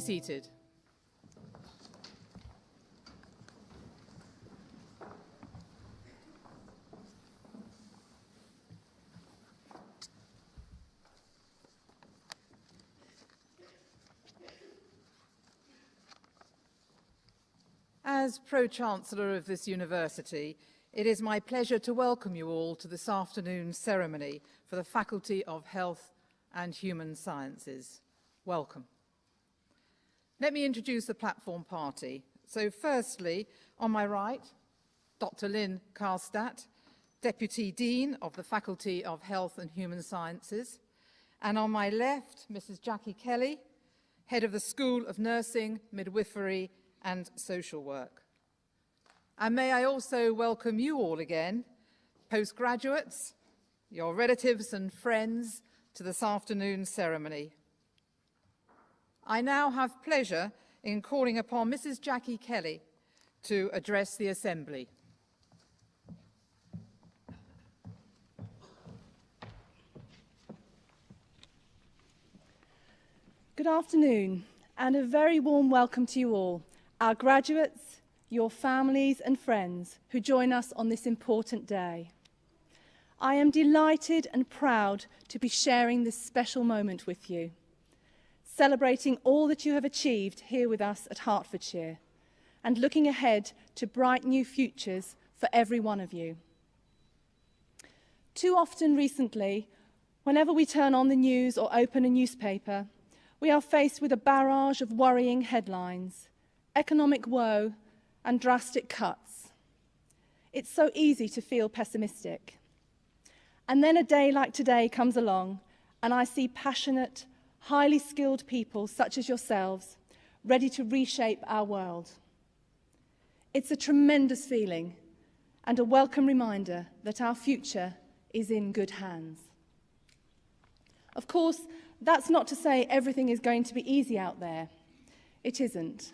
seated. As Pro-Chancellor of this university, it is my pleasure to welcome you all to this afternoon's ceremony for the Faculty of Health and Human Sciences. Welcome. Let me introduce the platform party. So firstly, on my right, Dr. Lynn Karlstadt, Deputy Dean of the Faculty of Health and Human Sciences. And on my left, Mrs. Jackie Kelly, Head of the School of Nursing, Midwifery and Social Work. And may I also welcome you all again, postgraduates, your relatives and friends, to this afternoon's ceremony. I now have pleasure in calling upon Mrs. Jackie Kelly to address the Assembly. Good afternoon, and a very warm welcome to you all, our graduates, your families and friends who join us on this important day. I am delighted and proud to be sharing this special moment with you, celebrating all that you have achieved here with us at Hertfordshire, and looking ahead to bright new futures for every one of you. Too often recently, whenever we turn on the news or open a newspaper, we are faced with a barrage of worrying headlines, economic woe, and drastic cuts. It's so easy to feel pessimistic. And then a day like today comes along, and I see passionate, highly skilled people such as yourselves ready to reshape our world. It's a tremendous feeling and a welcome reminder that our future is in good hands. Of course, that's not to say everything is going to be easy out there. It isn't.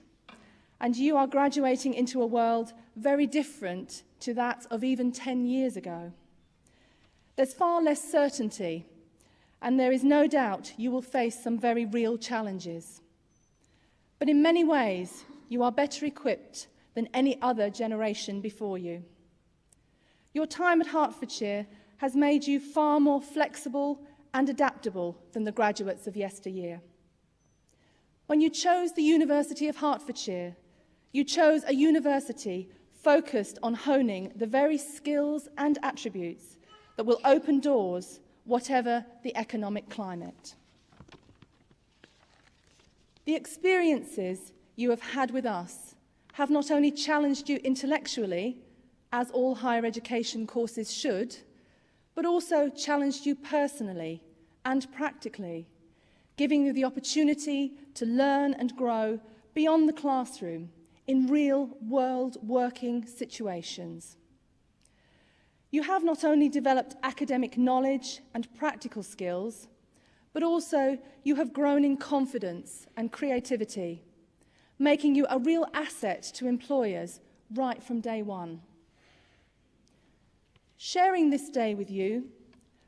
And you are graduating into a world very different to that of even 10 years ago. There's far less certainty, and there is no doubt you will face some very real challenges. But in many ways, you are better equipped than any other generation before you. Your time at Hertfordshire has made you far more flexible and adaptable than the graduates of yesteryear. When you chose the University of Hertfordshire, you chose a university focused on honing the very skills and attributes that will open doors, whatever the economic climate. The experiences you have had with us have not only challenged you intellectually, as all higher education courses should, but also challenged you personally and practically, giving you the opportunity to learn and grow beyond the classroom in real-world working situations. You have not only developed academic knowledge and practical skills, but also you have grown in confidence and creativity, making you a real asset to employers right from day one. Sharing this day with you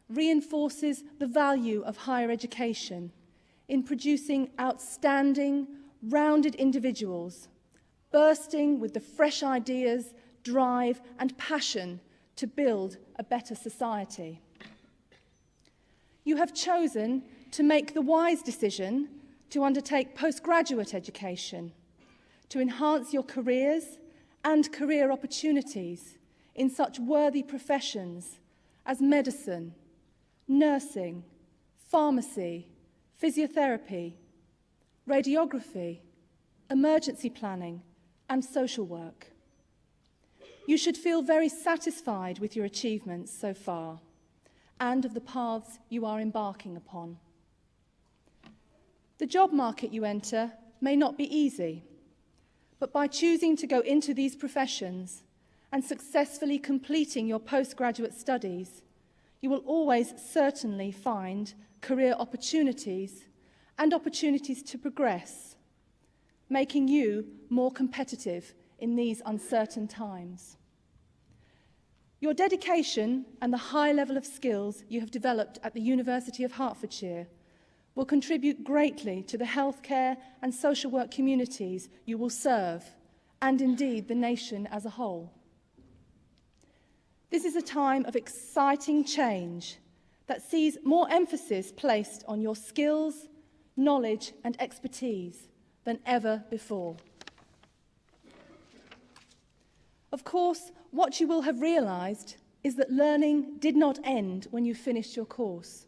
reinforces the value of higher education in producing outstanding, rounded individuals, bursting with the fresh ideas, drive, and passion to build a better society. You have chosen to make the wise decision to undertake postgraduate education, to enhance your careers and career opportunities in such worthy professions as medicine, nursing, pharmacy, physiotherapy, radiography, emergency planning, and social work. You should feel very satisfied with your achievements so far and of the paths you are embarking upon. The job market you enter may not be easy, but by choosing to go into these professions and successfully completing your postgraduate studies, you will always certainly find career opportunities and opportunities to progress, making you more competitive in these uncertain times. Your dedication and the high level of skills you have developed at the University of Hertfordshire will contribute greatly to the healthcare and social work communities you will serve, and indeed the nation as a whole. This is a time of exciting change that sees more emphasis placed on your skills, knowledge and expertise than ever before. Of course, what you will have realised is that learning did not end when you finished your course.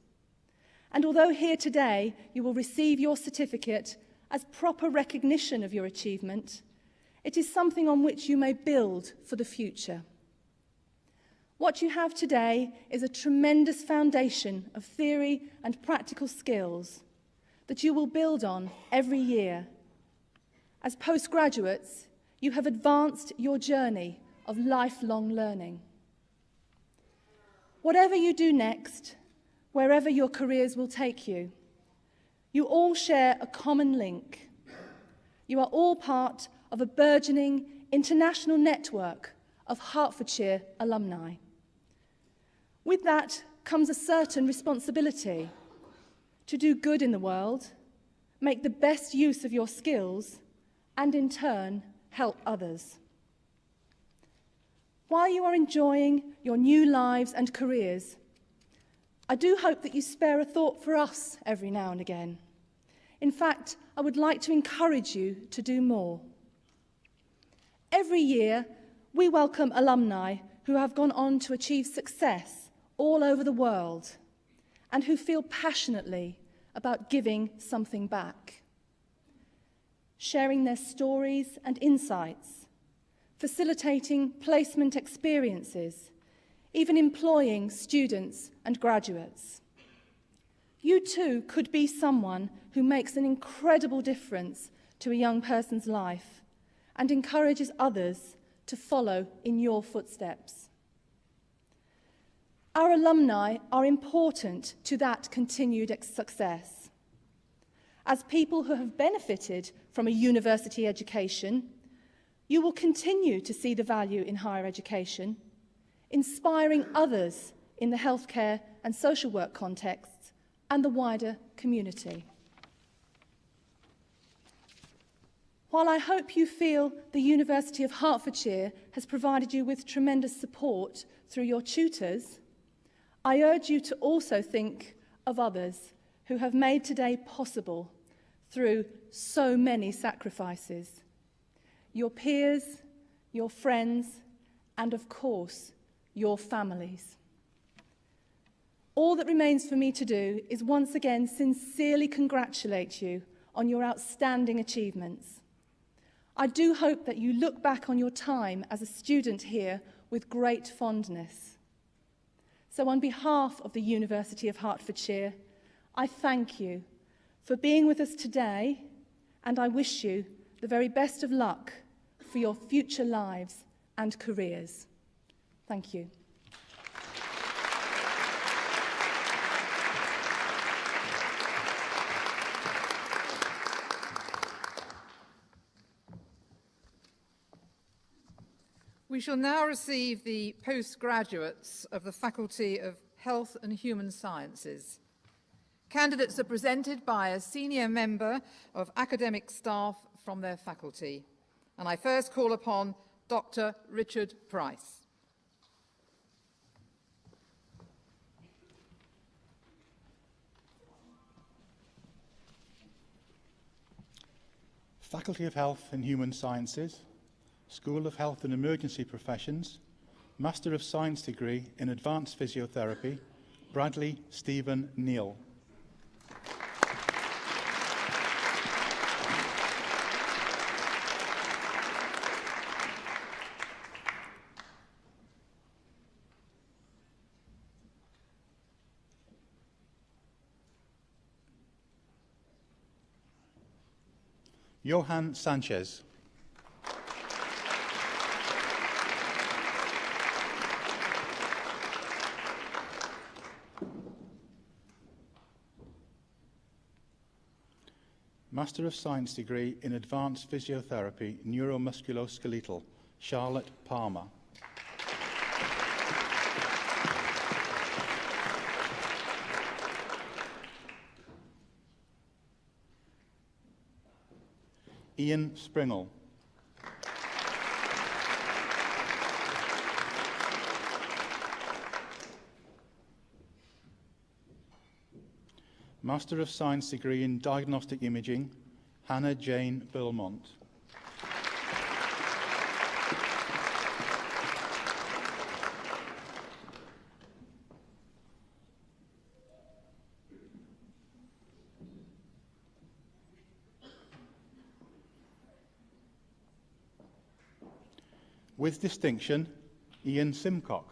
And although here today you will receive your certificate as proper recognition of your achievement, it is something on which you may build for the future. What you have today is a tremendous foundation of theory and practical skills that you will build on every year. As postgraduates, you have advanced your journey of lifelong learning. Whatever you do next, wherever your careers will take you, you all share a common link. You are all part of a burgeoning international network of Hertfordshire alumni. With that comes a certain responsibility to do good in the world, make the best use of your skills, and in turn, help others. While you are enjoying your new lives and careers, I do hope that you spare a thought for us every now and again. In fact, I would like to encourage you to do more. Every year, we welcome alumni who have gone on to achieve success all over the world and who feel passionately about giving something back. Sharing their stories and insights, facilitating placement experiences, even employing students and graduates. You too could be someone who makes an incredible difference to a young person's life and encourages others to follow in your footsteps. Our alumni are important to that continued success. As people who have benefited from a university education, you will continue to see the value in higher education, inspiring others in the healthcare and social work contexts and the wider community. While I hope you feel the University of Hertfordshire has provided you with tremendous support through your tutors, I urge you to also think of others who have made today possible through so many sacrifices. Your peers, your friends, and of course, your families. All that remains for me to do is once again sincerely congratulate you on your outstanding achievements. I do hope that you look back on your time as a student here with great fondness. So on behalf of the University of Hertfordshire, I thank you for being with us today, and I wish you the very best of luck for your future lives and careers. Thank you. We shall now receive the postgraduates of the Faculty of Health and Human Sciences. Candidates are presented by a senior member of academic staff from their faculty. And I first call upon Dr. Richard Price. Faculty of Health and Human Sciences, School of Health and Emergency Professions, Master of Science degree in Advanced Physiotherapy, Bradley Stephen Neal. Johan Sanchez. Master of Science degree in Advanced Physiotherapy, Neuromusculoskeletal, Charlotte Palmer. Ian Springle. Master of Science degree in Diagnostic Imaging, Hannah Jane Belmont. With distinction, Ian Simcock.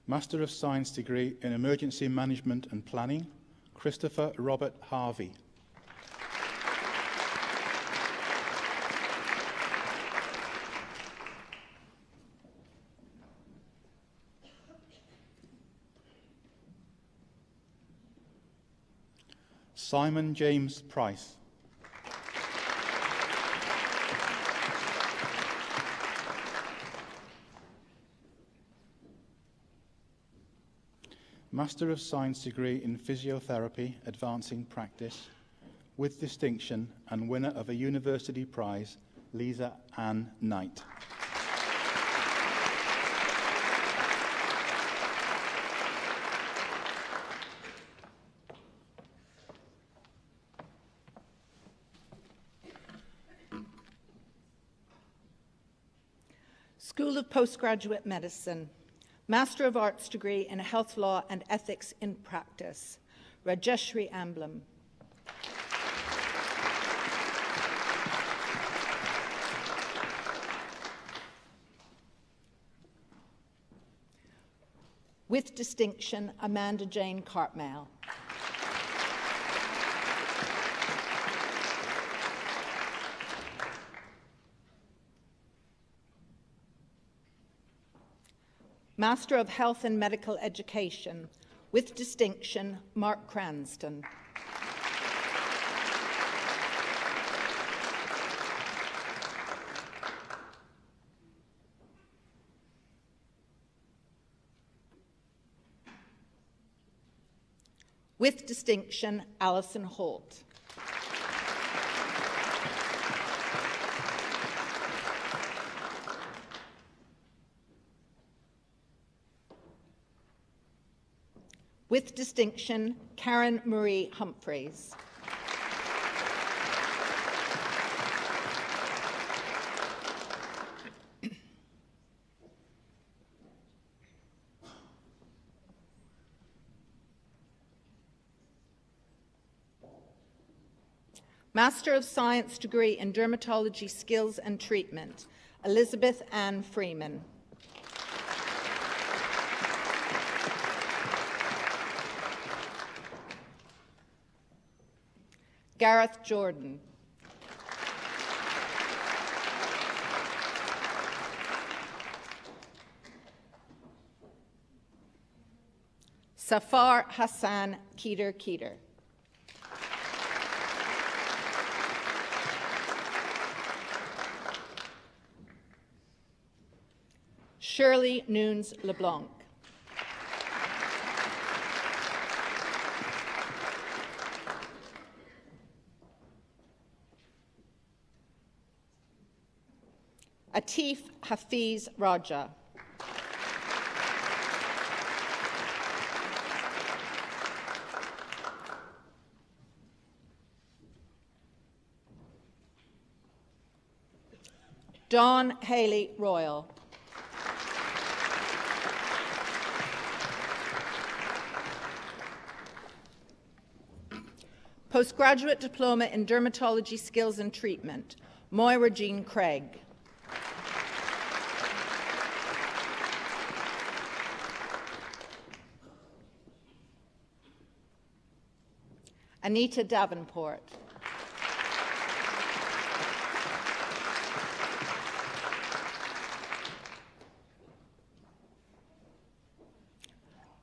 Master of Science degree in Emergency Management and Planning, Christopher Robert Harvey. Simon James Price. Master of Science degree in Physiotherapy, Advancing Practice, with distinction and winner of a University Prize, Lisa Ann Knight. School of Postgraduate Medicine, Master of Arts degree in Health Law and Ethics in Practice, Rajeshri Amblam. With distinction, Amanda Jane Cartmale. Master of Health and Medical Education, with distinction, Mark Cranston. With distinction, Alison Holt. With distinction, Karen Marie Humphreys. Master of Science degree in Dermatology Skills and Treatment, Elizabeth Ann Freeman. Gareth Jordan. Safar Hassan Keeter. Shirley Nunes LeBlanc. Atif Hafiz Raja. Dawn Haley Royal. Postgraduate Diploma in Dermatology Skills and Treatment, Moira Jean Craig. Anita Davenport.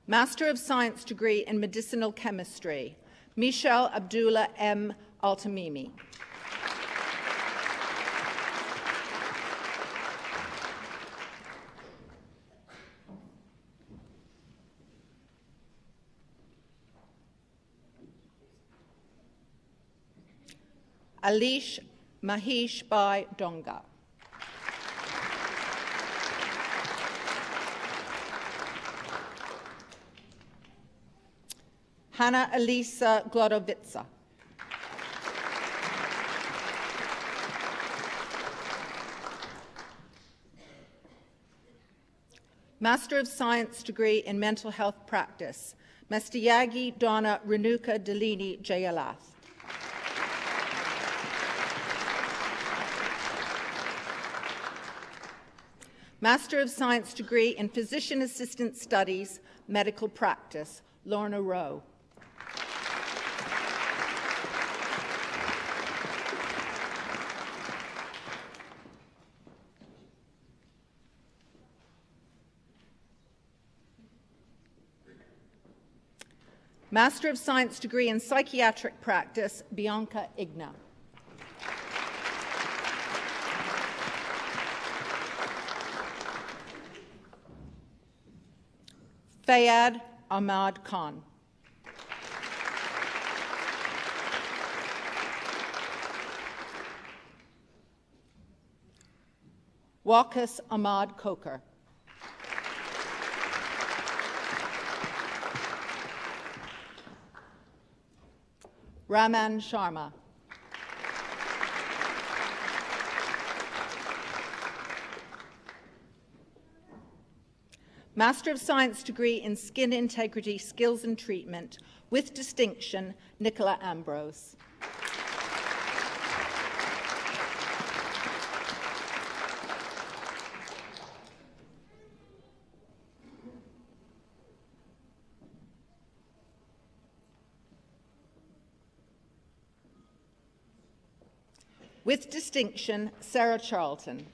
Master of Science degree in Medicinal Chemistry, Michelle Abdullah M. Altamimi. Alish Mahesh Bai Donga. Hanna Elisa Glodovitsa. Master of Science degree in Mental Health Practice, Mestiyagi Donna Renuka Delini Jayalath. Master of Science degree in Physician Assistant Studies, Medical Practice, Lorna Rowe. Master of Science degree in Psychiatric Practice, Bianca Igna. Fayad Ahmad Khan. Wakas Ahmad Koker. Raman Sharma. Master of Science degree in Skin Integrity, Skills and Treatment, with distinction, Nicola Ambrose. With distinction, Sarah Charlton.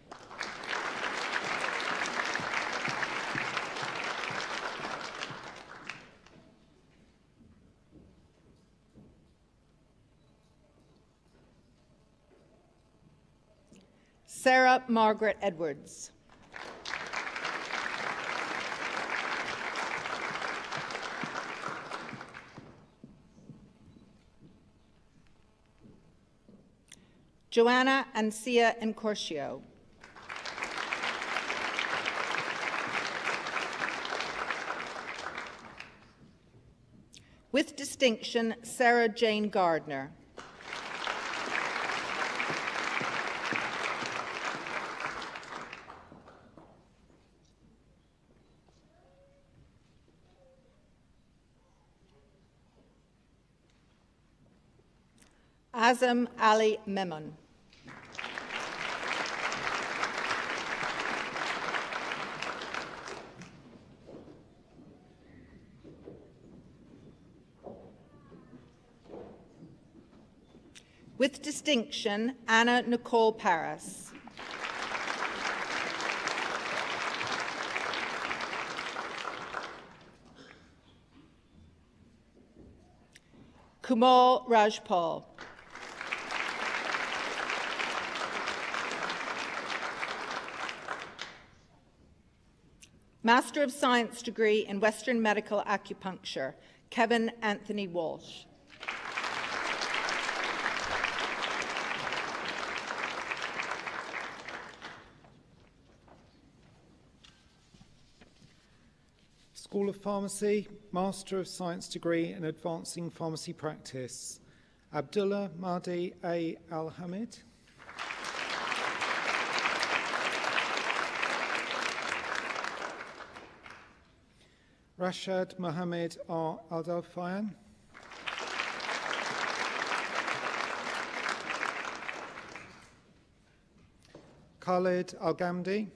Sarah Margaret Edwards. Joanna Ancia Incorcio. With distinction, Sarah Jane Gardner. Azam Ali Memon. With distinction, Anna Nicole Paris. Kumal Rajpal. Master of Science degree in Western Medical Acupuncture, Kevin Anthony Walsh. School of Pharmacy, Master of Science degree in Advancing Pharmacy Practice, Abdullah Mahdi A. Al-Hamid. Rashad Mohammed R. Aldalfayan. Khalid Al-Ghamdi.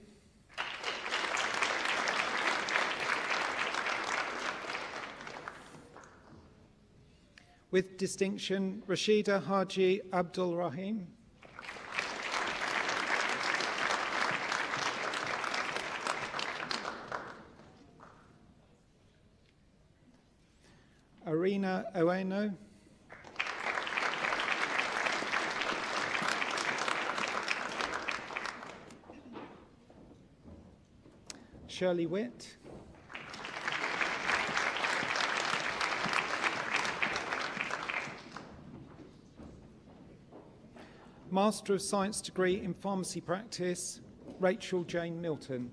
With distinction, Rashida Haji Abdul Rahim. Arena Ueno. Shirley Witt. Master of Science degree in Pharmacy Practice, Rachel Jane Milton.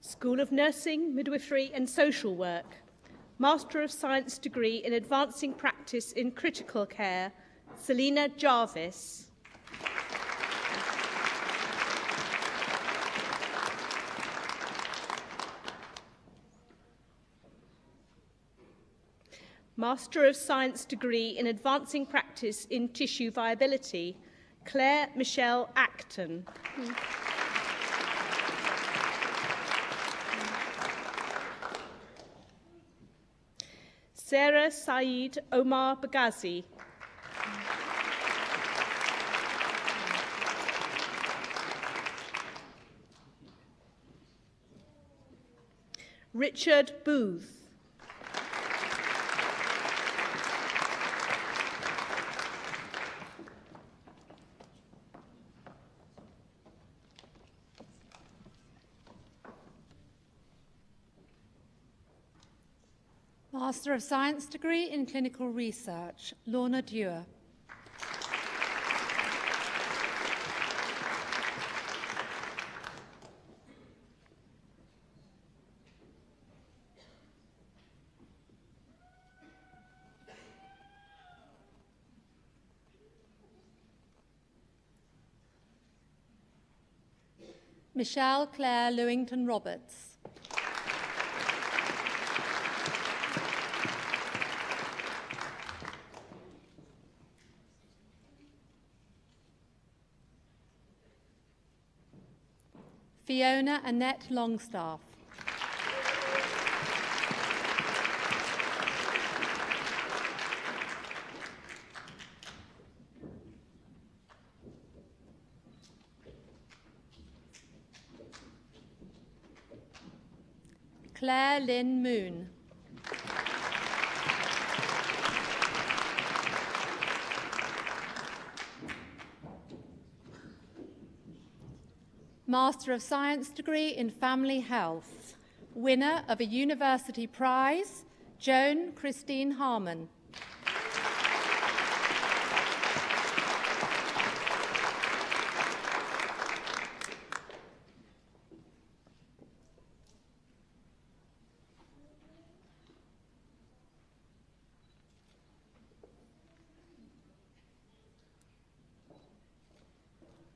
School of Nursing, Midwifery and Social Work, Master of Science degree in Advancing Practice in Critical Care, Selina Jarvis. Master of Science degree in Advancing Practice in Tissue Viability, Claire Michelle Acton. Sarah Saeed Omar Bagazi. Richard Booth. Master of Science degree in Clinical Research, Lorna Dewar. Michelle Claire Lewington Roberts. Fiona Annette Longstaff. Claire Lynn Moon. Master of Science degree in Family Health, winner of a University Prize, Joan Christine Harmon.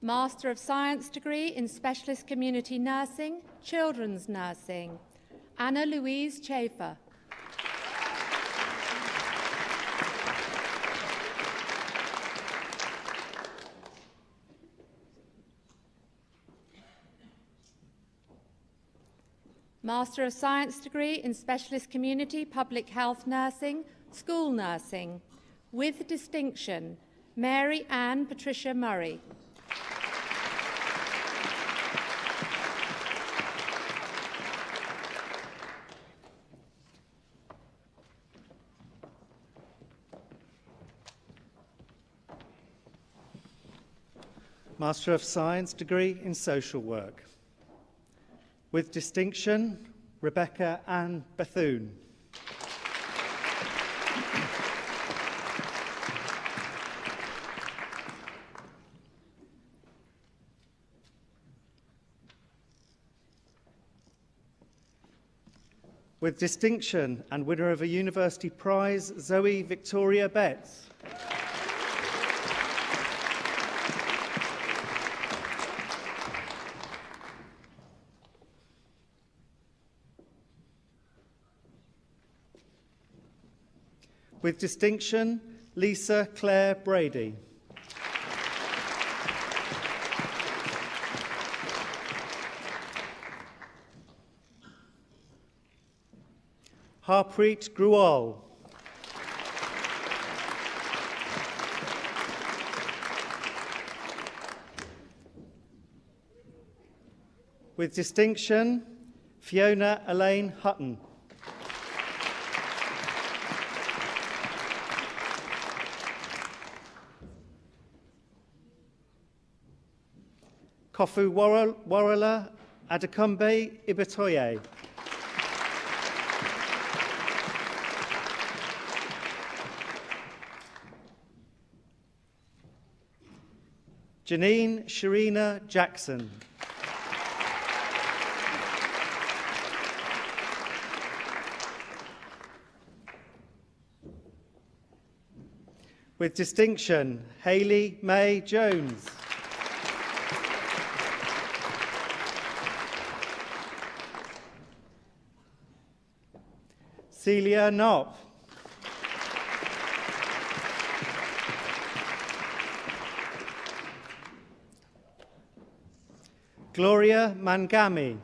Master of Science degree in Specialist Community Nursing, Children's Nursing, Anna Louise Chafer. Master of Science degree in Specialist Community Public Health Nursing, School Nursing, with distinction, Mary Ann Patricia Murray. Master of Science degree in Social Work. With distinction, Rebecca Ann Bethune. With distinction and winner of a University Prize, Zoe Victoria Betts. With distinction, Lisa Claire Brady. Harpreet Grual. With distinction, Fiona Elaine Hutton. Kofu Warala Adekumbe Ibitoye. Janine Sharina Jackson. With distinction, Hayley May Jones. Celia Knopp. Gloria Mangami.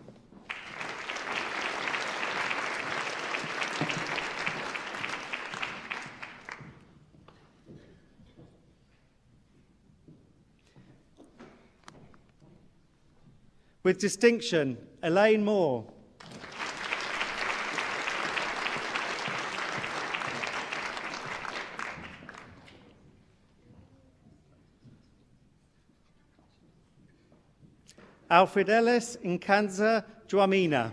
With distinction, Elaine Moore. Alfred Ellis Nkanza Dwamina.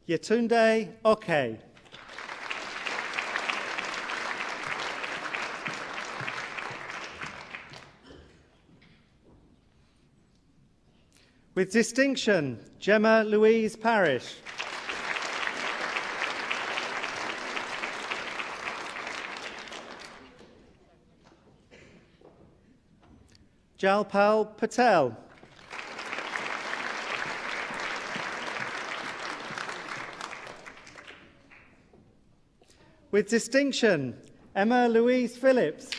Yetunde Oke. With distinction, Gemma Louise Parrish. Jalpal Patel. With distinction, Emma Louise Phillips.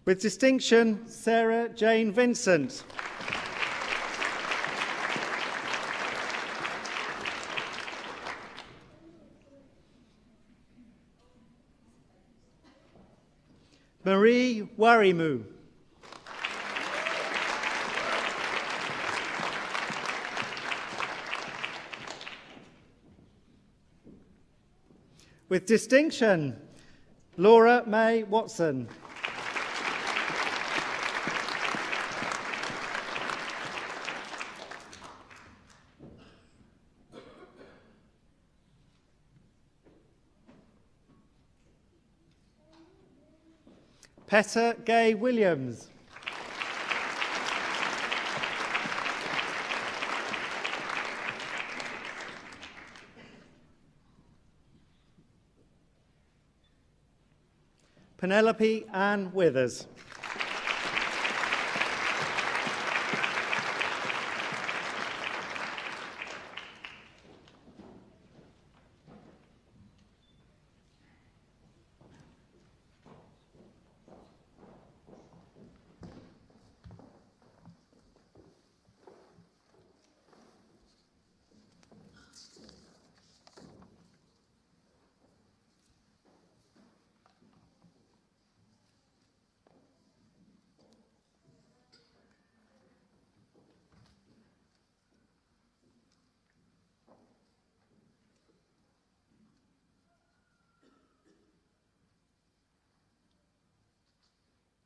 With distinction, Sarah Jane Vincent. Marie Warimu. With distinction, Laura May Watson. Peta Gay Williams. Penelope Ann Withers.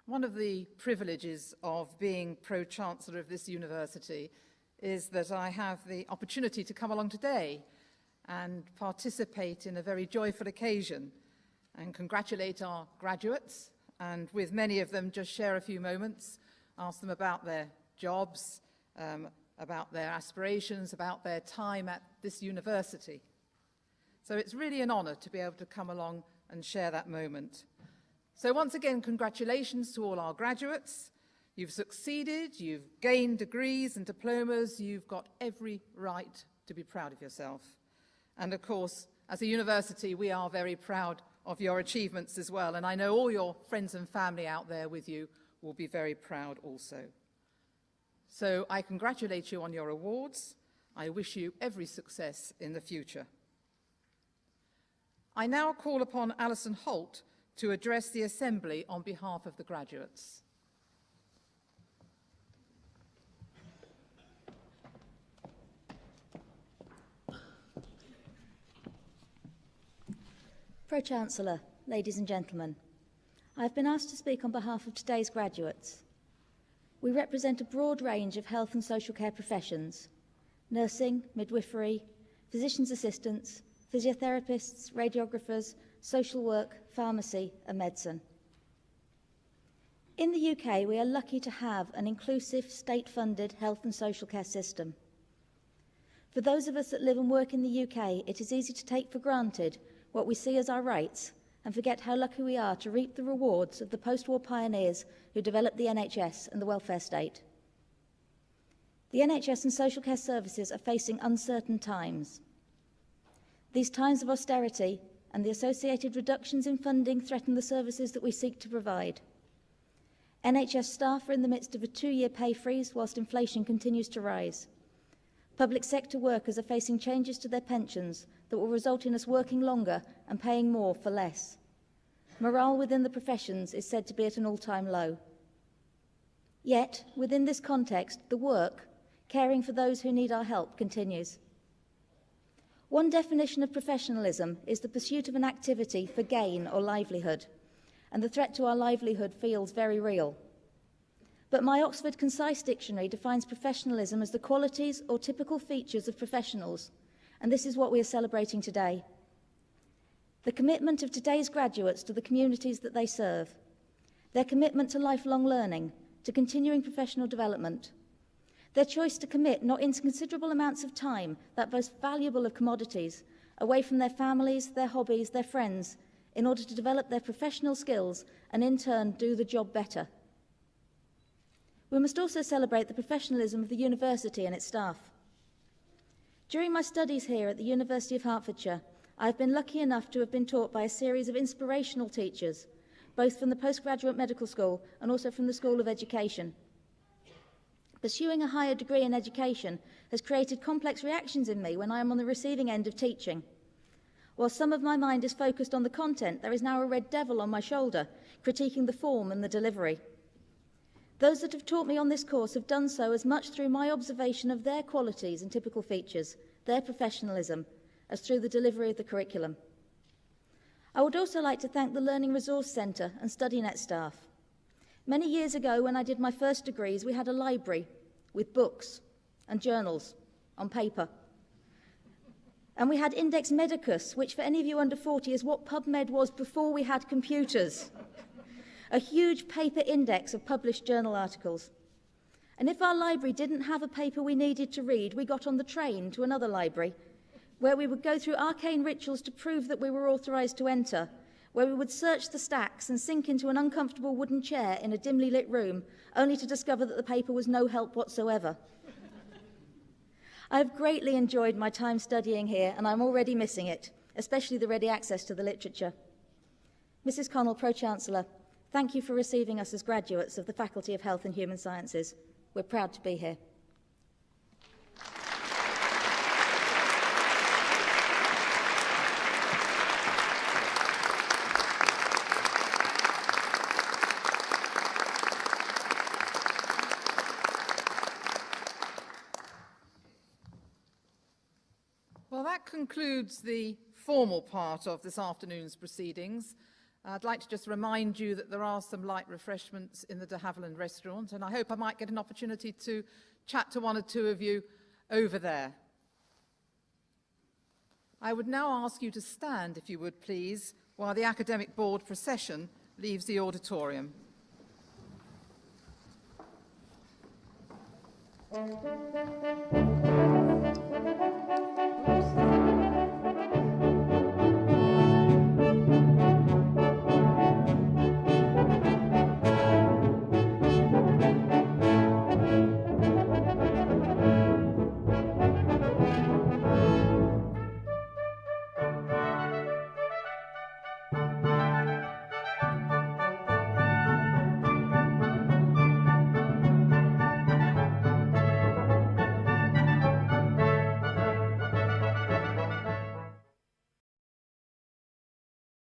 One of the privileges of being Pro-Chancellor of this university is that I have the opportunity to come along today and participate in a very joyful occasion and congratulate our graduates, and with many of them just share a few moments, ask them about their jobs, about their aspirations, about their time at this university. So it's really an honour to be able to come along and share that moment. So once again, congratulations to all our graduates. You've succeeded, you've gained degrees and diplomas, you've got every right to be proud of yourself. And of course, as a university, we are very proud of your achievements as well. And I know all your friends and family out there with you will be very proud also. So I congratulate you on your awards. I wish you every success in the future. I now call upon Alison Holt to address the Assembly on behalf of the graduates. Pro-Chancellor, ladies and gentlemen, I have been asked to speak on behalf of today's graduates. We represent a broad range of health and social care professions: nursing, midwifery, physician's assistants, physiotherapists, radiographers, social work, pharmacy and medicine. In the UK, we are lucky to have an inclusive, state-funded health and social care system. For those of us that live and work in the UK, it is easy to take for granted what we see as our rights and forget how lucky we are to reap the rewards of the post-war pioneers who developed the NHS and the welfare state. The NHS and social care services are facing uncertain times. These times of austerity and the associated reductions in funding threaten the services that we seek to provide. NHS staff are in the midst of a 2-year pay freeze whilst inflation continues to rise. Public sector workers are facing changes to their pensions that will result in us working longer and paying more for less. Morale within the professions is said to be at an all-time low. Yet, within this context, the work, caring for those who need our help, continues. One definition of professionalism is the pursuit of an activity for gain or livelihood, and the threat to our livelihood feels very real. But my Oxford Concise Dictionary defines professionalism as the qualities or typical features of professionals, and this is what we are celebrating today. The commitment of today's graduates to the communities that they serve, their commitment to lifelong learning, to continuing professional development, their choice to commit not inconsiderable amounts of time, that most valuable of commodities, away from their families, their hobbies, their friends, in order to develop their professional skills and in turn do the job better. We must also celebrate the professionalism of the university and its staff. During my studies here at the University of Hertfordshire, I have been lucky enough to have been taught by a series of inspirational teachers, both from the Postgraduate Medical School and also from the School of Education. Pursuing a higher degree in education has created complex reactions in me when I am on the receiving end of teaching. While some of my mind is focused on the content, there is now a red devil on my shoulder, critiquing the form and the delivery. Those that have taught me on this course have done so as much through my observation of their qualities and typical features, their professionalism, as through the delivery of the curriculum. I would also like to thank the Learning Resource Centre and StudyNet staff. Many years ago, when I did my first degrees, we had a library with books and journals on paper. And we had Index Medicus, which for any of you under 40 is what PubMed was before we had computers. A huge paper index of published journal articles. And if our library didn't have a paper we needed to read, we got on the train to another library, where we would go through arcane rituals to prove that we were authorised to enter, where we would search the stacks and sink into an uncomfortable wooden chair in a dimly lit room, only to discover that the paper was no help whatsoever. I have greatly enjoyed my time studying here, and I'm already missing it, especially the ready access to the literature. Mrs. Connell, Pro-Chancellor, thank you for receiving us as graduates of the Faculty of Health and Human Sciences. We're proud to be here. Well, that concludes the formal part of this afternoon's proceedings. I'd like to just remind you that there are some light refreshments in the de Havilland restaurant, and I hope I might get an opportunity to chat to one or two of you over there. I would now ask you to stand, if you would please, while the Academic Board procession leaves the auditorium.